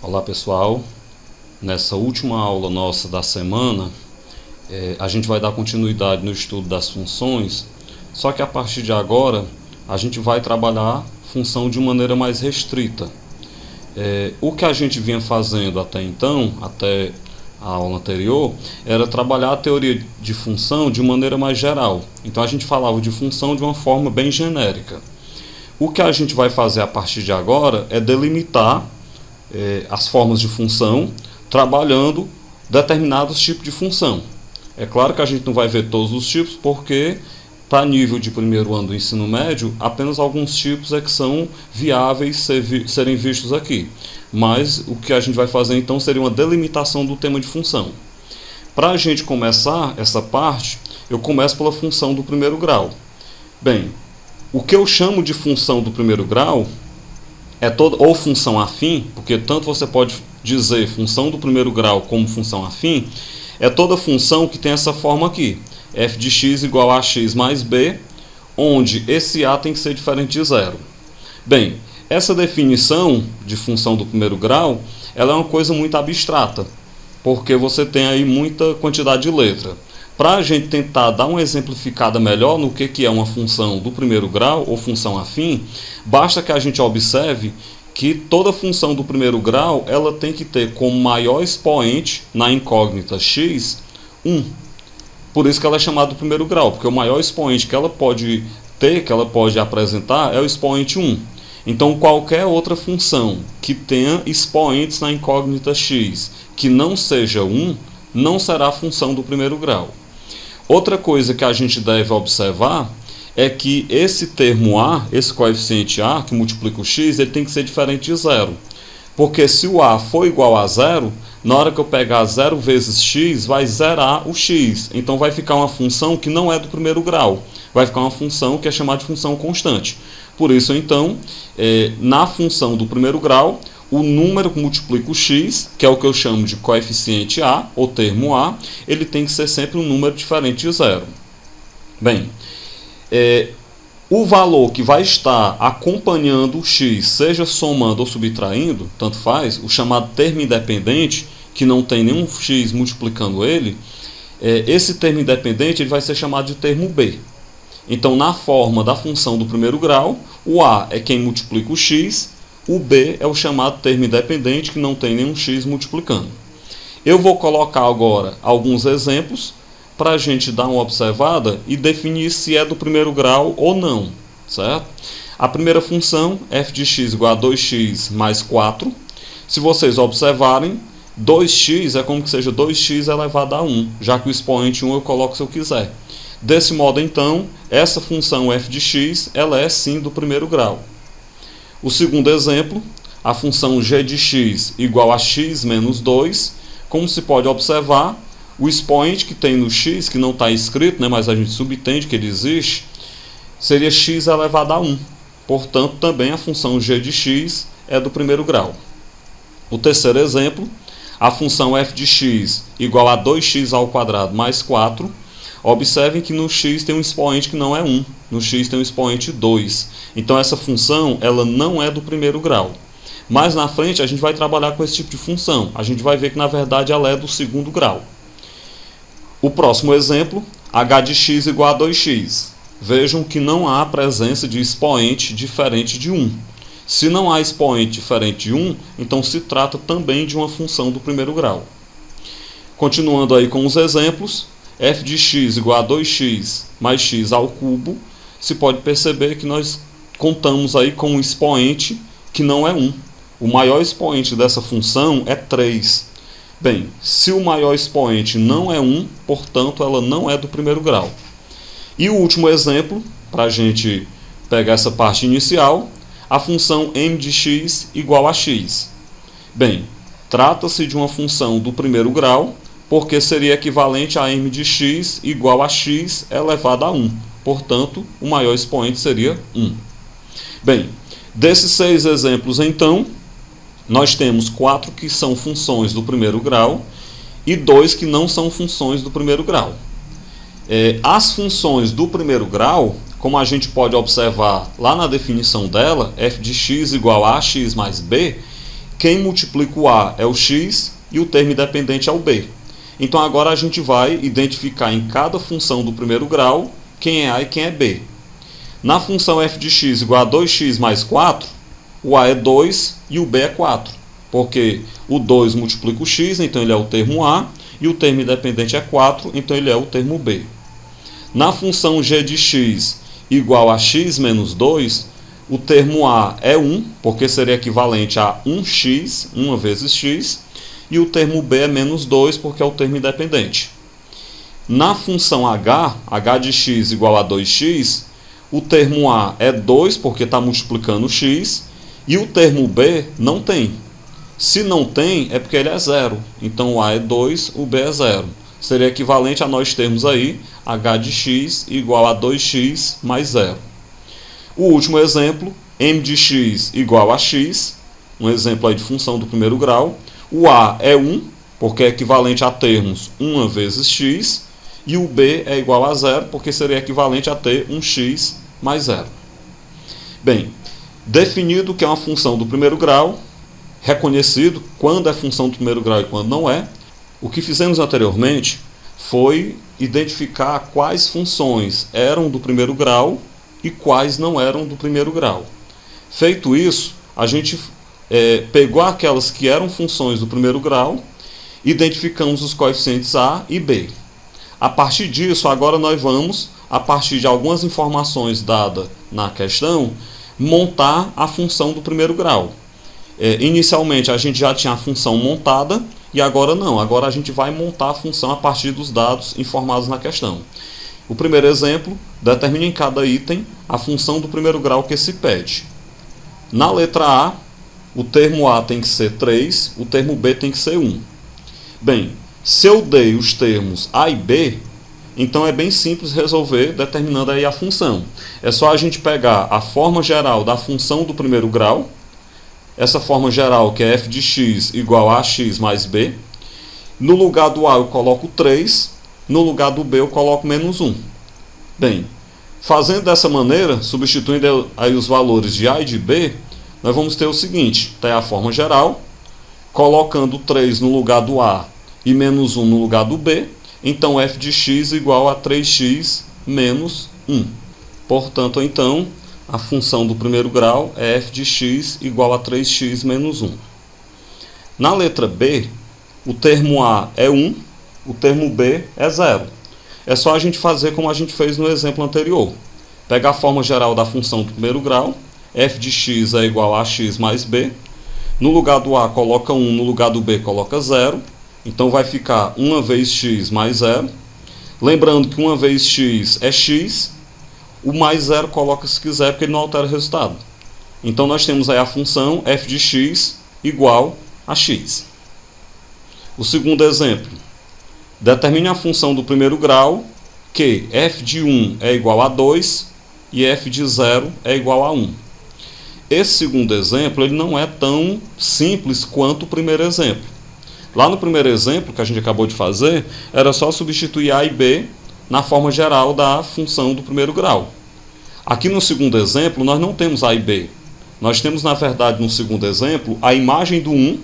Olá pessoal, nessa última aula nossa da semana a gente vai dar continuidade no estudo das funções, só que a partir de agora a gente vai trabalhar função de maneira mais restrita. O que a gente vinha fazendo até então, até a aula anterior, era trabalhar a teoria de função de maneira mais geral. Então a gente falava de função de uma forma bem genérica. O que a gente vai fazer a partir de agora é delimitar as formas de função, trabalhando determinados tipos de função. É claro que a gente não vai ver todos os tipos, porque para nível de primeiro ano do ensino médio, apenas alguns tipos é que são viáveis serem vistos aqui. Mas o que a gente vai fazer então seria uma delimitação do tema de função. Para a gente começar essa parte, eu começo pela função do primeiro grau. Bem, o que eu chamo de função do primeiro grau é toda, ou função afim, porque tanto você pode dizer função do primeiro grau como função afim, é toda função que tem essa forma aqui, f de x igual a x mais b, onde esse a tem que ser diferente de zero. Bem, essa definição de função do primeiro grau, ela é uma coisa muito abstrata, porque você tem aí muita quantidade de letra. Para a gente tentar dar uma exemplificada melhor no que é uma função do primeiro grau ou função afim, basta que a gente observe que toda função do primeiro grau ela tem que ter como maior expoente na incógnita x 1. Por isso que ela é chamada do primeiro grau, porque o maior expoente que ela pode ter, que ela pode apresentar, é o expoente 1. Então qualquer outra função que tenha expoentes na incógnita x que não seja 1, não será função do primeiro grau. Outra coisa que a gente deve observar é que esse termo a, esse coeficiente a, que multiplica o x, ele tem que ser diferente de zero. Porque se o a for igual a zero, na hora que eu pegar 0 vezes x, vai zerar o x. Então vai ficar uma função que não é do primeiro grau. Vai ficar uma função que é chamada de função constante. Por isso, então, na função do primeiro grau, o número que multiplica o x, que é o que eu chamo de coeficiente a, ou termo a, ele tem que ser sempre um número diferente de zero. Bem, o valor que vai estar acompanhando o x, seja somando ou subtraindo, tanto faz, o chamado termo independente, que não tem nenhum x multiplicando ele, esse termo independente ele vai ser chamado de termo b. Então, na forma da função do primeiro grau, o a é quem multiplica o x, o b é o chamado termo independente, que não tem nenhum x multiplicando. Eu vou colocar agora alguns exemplos para a gente dar uma observada e definir se é do primeiro grau ou não, certo? A primeira função, f de x igual a 2x mais 4. Se vocês observarem, 2x é como que seja 2x elevado a 1, já que o expoente 1 eu coloco se eu quiser. Desse modo, então, essa função f de x, ela é sim do primeiro grau. O segundo exemplo, a função g de x igual a x menos 2. Como se pode observar, o expoente que tem no x, que não está escrito, né, mas a gente subentende que ele existe, seria x elevado a 1. Portanto, também a função g de x é do primeiro grau. O terceiro exemplo, a função f de x igual a 2x ao quadrado mais 4. Observem que no x tem um expoente que não é 1, no x tem um expoente 2. Então essa função ela não é do primeiro grau. Mais na frente a gente vai trabalhar com esse tipo de função. A gente vai ver que na verdade ela é do segundo grau. O próximo exemplo, h de x igual a 2x. Vejam que não há presença de expoente diferente de 1. Se não há expoente diferente de 1, então se trata também de uma função do primeiro grau. Continuando aí com os exemplos, f de x igual a 2x mais x ao cubo, se pode perceber que nós contamos aí com um expoente que não é 1. O maior expoente dessa função é 3. Bem, se o maior expoente não é 1, portanto ela não é do primeiro grau. E o último exemplo, para a gente pegar essa parte inicial, a função m de x igual a x. Bem, trata-se de uma função do primeiro grau, porque seria equivalente a m de x igual a x elevado a 1. Portanto, o maior expoente seria 1. Bem, desses 6 exemplos, então, nós temos 4 que são funções do primeiro grau e 2 que não são funções do primeiro grau. As funções do primeiro grau, como a gente pode observar lá na definição dela, f de x igual a x mais b, quem multiplica o A é o x e o termo independente é o b. Então agora a gente vai identificar em cada função do primeiro grau quem é A e quem é B. Na função f de x igual a 2x mais 4, o A é 2 e o B é 4. Porque o 2 multiplica o x, então ele é o termo A, e o termo independente é 4, então ele é o termo B. Na função g de x igual a x menos 2, o termo A é 1, porque seria equivalente a 1x, 1 vezes x, e o termo B é menos 2, porque é o termo independente. Na função h de x igual a 2x, o termo A é 2, porque está multiplicando x, e o termo B não tem. Se não tem, é porque ele é 0. Então o A é 2, o B é 0. Seria equivalente a nós termos aí h de x igual a 2x mais 0. O último exemplo, m de x igual a x, um exemplo aí de função do primeiro grau. O A é 1, porque é equivalente a termos 1 vezes x, e o B é igual a 0, porque seria equivalente a ter 1x mais 0. Bem, definido que é uma função do primeiro grau, reconhecido quando é função do primeiro grau e quando não é, o que fizemos anteriormente foi identificar quais funções eram do primeiro grau e quais não eram do primeiro grau. Feito isso, a gente pegou aquelas que eram funções do primeiro grau, identificamos os coeficientes A e B. A partir disso, agora nós vamos, a partir de algumas informações dadas na questão, montar a função do primeiro grau. Inicialmente a gente já tinha a função montada e agora não, agora a gente vai montar a função a partir dos dados informados na questão. O primeiro exemplo, determina em cada item a função do primeiro grau que se pede. Na letra A, o termo A tem que ser 3, o termo B tem que ser 1. Bem, se eu dei os termos A e B, então é bem simples resolver determinando aí a função. É só a gente pegar a forma geral da função do primeiro grau, essa forma geral que é f de x igual a x mais b. No lugar do A eu coloco 3, no lugar do B eu coloco menos 1. Bem, fazendo dessa maneira, substituindo aí os valores de A e de B, nós vamos ter o seguinte, tá aí a forma geral, colocando 3 no lugar do A e menos 1 no lugar do B, então f de x igual a 3x menos 1. Portanto, então, a função do primeiro grau é f de x igual a 3x menos 1. Na letra B, o termo A é 1, o termo B é 0. É só a gente fazer como a gente fez no exemplo anterior. Pegar a forma geral da função do primeiro grau, f de x é igual a x mais b. No lugar do A coloca 1, no lugar do B coloca 0. Então vai ficar 1 vezes x mais 0. Lembrando que 1 vezes x é x. O mais 0 coloca se quiser, porque ele não altera o resultado. Então nós temos aí a função f de x igual a x. O segundo exemplo. Determine a função do primeiro grau que f de 1 é igual a 2 e f de 0 é igual a 1. Esse segundo exemplo ele não é tão simples quanto o primeiro exemplo. Lá no primeiro exemplo que a gente acabou de fazer, era só substituir A e B na forma geral da função do primeiro grau. Aqui no segundo exemplo, nós não temos A e B. Nós temos, na verdade, no segundo exemplo, a imagem do 1.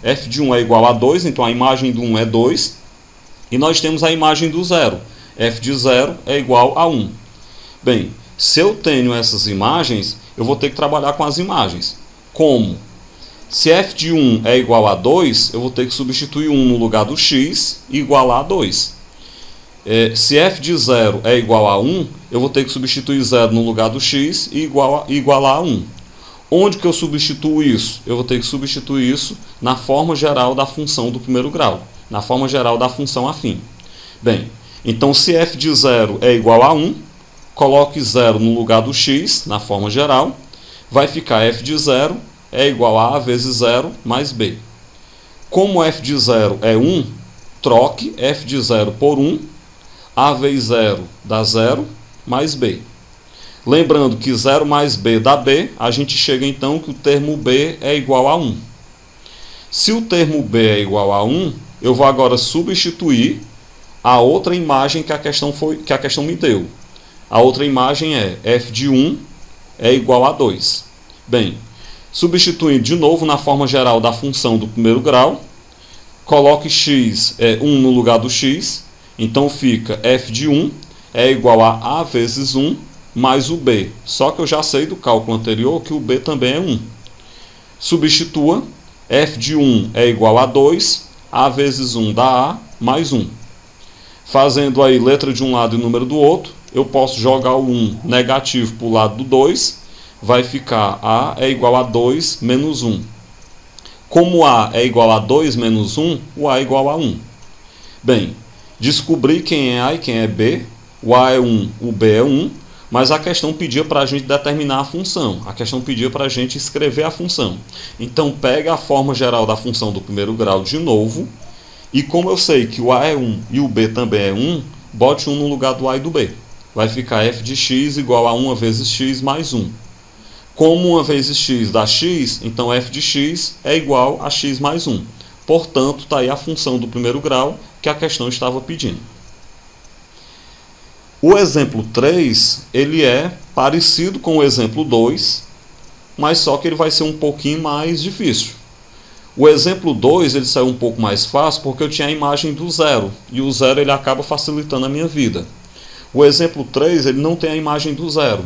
F de 1 é igual a 2, então a imagem do 1 é 2. E nós temos a imagem do 0. F de 0 é igual a 1. Bem, se eu tenho essas imagens, eu vou ter que trabalhar com as imagens. Como? Se f de 1 é igual a 2, eu vou ter que substituir 1 no lugar do x e igualar a 2. Se f de 0 é igual a 1, eu vou ter que substituir 0 no lugar do x e igualar a 1. Onde que eu substituo isso? Eu vou ter que substituir isso na forma geral da função do primeiro grau, na forma geral da função afim. Bem, então se f de 0 é igual a 1, coloque 0 no lugar do x, na forma geral, vai ficar f de 0 é igual a vezes 0 mais b. Como f de 0 é 1, troque f de 0 por 1, a vezes 0 dá 0, mais b. Lembrando que 0 mais b dá b, a gente chega então que o termo b é igual a 1. Se o termo b é igual a 1, eu vou agora substituir a outra imagem que a questão me deu. A outra imagem é f de 1 é igual a 2. Bem, Substituindo de novo na forma geral da função do primeiro grau, coloque x 1 no lugar do x, então fica f de 1 é igual a a vezes 1 mais o b. Só que eu já sei do cálculo anterior que o b também é 1. Substitua, f de 1 é igual a 2, a vezes 1 dá a mais 1. Fazendo aí letra de um lado e número do outro, eu posso jogar o 1 negativo para o lado do 2, vai ficar a é igual a 2 menos 1. Como a é igual a 2 menos 1, o a é igual a 1. Bem, descobri quem é a e quem é b. O a é 1, o b é 1, mas a questão pedia para a gente determinar a função. A questão pedia para a gente escrever a função. Então, pega a forma geral da função do primeiro grau de novo, e como eu sei que o a é 1 e o b também é 1, bote 1 no lugar do a e do b. Vai ficar f de x igual a 1 vezes x mais 1. Como 1 vezes x dá x, então f de x é igual a x mais 1. Portanto, está aí a função do primeiro grau que a questão estava pedindo. O exemplo 3, ele é parecido com o exemplo 2, mas só que ele vai ser um pouquinho mais difícil. O exemplo 2, ele saiu um pouco mais fácil porque eu tinha a imagem do zero, e o zero ele acaba facilitando a minha vida. O exemplo 3, ele não tem a imagem do zero.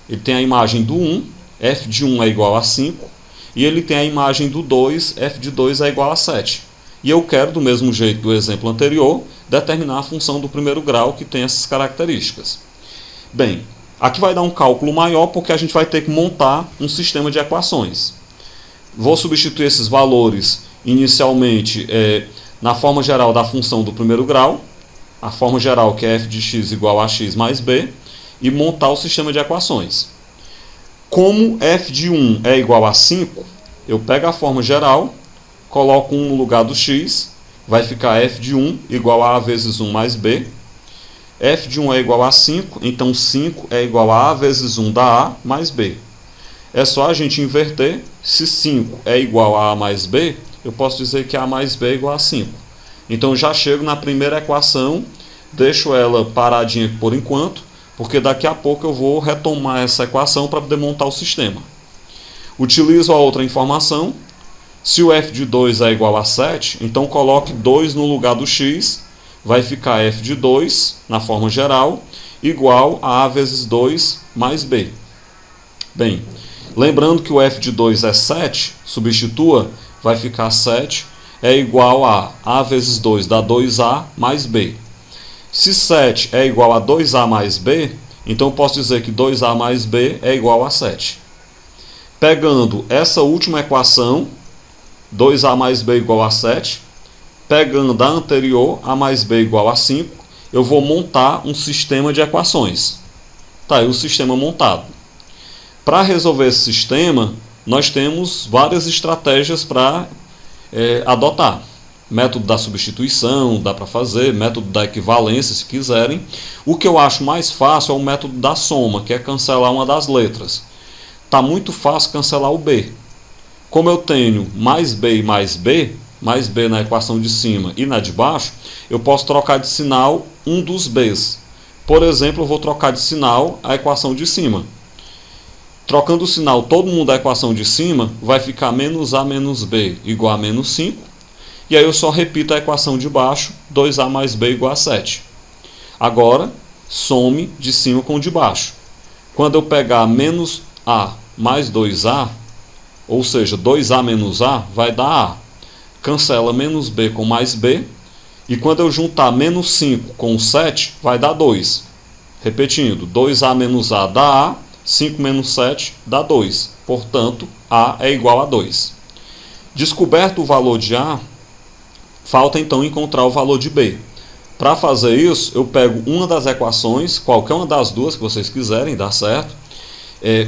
Ele tem a imagem do 1, f de 1 é igual a 5, e ele tem a imagem do 2, f de 2 é igual a 7. E eu quero, do mesmo jeito do exemplo anterior, determinar a função do primeiro grau que tem essas características. Bem, aqui vai dar um cálculo maior porque a gente vai ter que montar um sistema de equações. Vou substituir esses valores inicialmente na forma geral da função do primeiro grau, a forma geral que é f de x igual a x mais b, e montar o sistema de equações. Como f de 1 é igual a 5, eu pego a forma geral, coloco 1 no lugar do x, vai ficar f de 1 igual a vezes 1 mais b. F de 1 é igual a 5, então 5 é igual a vezes 1 da a mais b. É só a gente inverter. Se 5 é igual a mais b, eu posso dizer que a mais b é igual a 5. Então já chego na primeira equação, deixo ela paradinha por enquanto, porque daqui a pouco eu vou retomar essa equação para poder montar o sistema. Utilizo a outra informação. Se o f de 2 é igual a 7, então coloque 2 no lugar do x, vai ficar f de 2, na forma geral, igual a vezes 2 mais b. Bem, lembrando que o f de 2 é 7, substitua, vai ficar 7, é igual a vezes 2 dá 2a mais b. Se 7 é igual a 2a mais b, então eu posso dizer que 2a mais b é igual a 7. Pegando essa última equação, 2a mais b igual a 7, pegando a anterior, a mais b igual a 5, eu vou montar um sistema de equações. Está aí o sistema montado. Para resolver esse sistema, nós temos várias estratégias para adotar. Método da substituição, dá para fazer, método da equivalência, se quiserem. O que eu acho mais fácil é o método da soma, que é cancelar uma das letras. Está muito fácil cancelar o b. Como eu tenho mais b na equação de cima e na de baixo, eu posso trocar de sinal um dos b's. Por exemplo, eu vou trocar de sinal a equação de cima. Trocando o sinal todo mundo da equação de cima, vai ficar menos a menos b igual a menos 5. E aí eu só repito a equação de baixo, 2a mais b igual a 7. Agora, some de cima com o de baixo. Quando eu pegar menos a mais 2a, ou seja, 2a menos a, vai dar a. Cancela menos b com mais b. E quando eu juntar menos 5 com 7, vai dar 2. Repetindo, 2a menos a dá a, 5 menos 7 dá 2. Portanto, a é igual a 2. Descoberto o valor de a, falta então encontrar o valor de b. Para fazer isso, eu pego uma das equações, qualquer uma das duas que vocês quiserem, dá certo.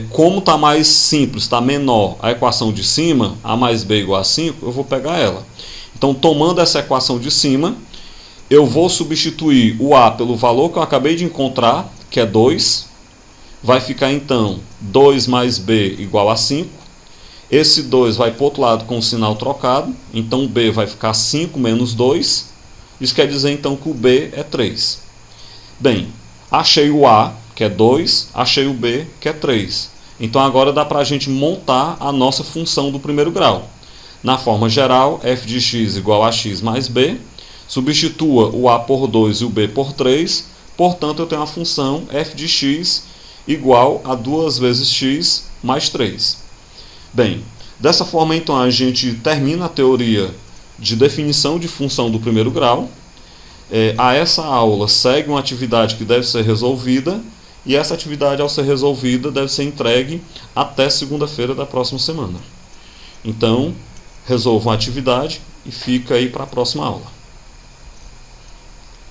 Como está mais simples, está menor a equação de cima, a mais b igual a 5, eu vou pegar ela. Então, tomando essa equação de cima, eu vou substituir o a pelo valor que eu acabei de encontrar, que é 2. Vai ficar então 2 mais b igual a 5. Esse 2 vai para o outro lado com o sinal trocado, então b vai ficar 5 menos 2. Isso quer dizer então que o b é 3. Bem, achei o a, que é 2, achei o b, que é 3. Então agora dá para a gente montar a nossa função do primeiro grau. Na forma geral, f de x igual a x mais b, substitua o a por 2 e o b por 3, portanto eu tenho a função f de x igual a 2 vezes x mais 3. Bem, dessa forma então a gente termina a teoria de definição de função do primeiro grau. A essa aula segue uma atividade que deve ser resolvida, e essa atividade, ao ser resolvida, deve ser entregue até segunda-feira da próxima semana. Então, resolvam a atividade e fica aí para a próxima aula.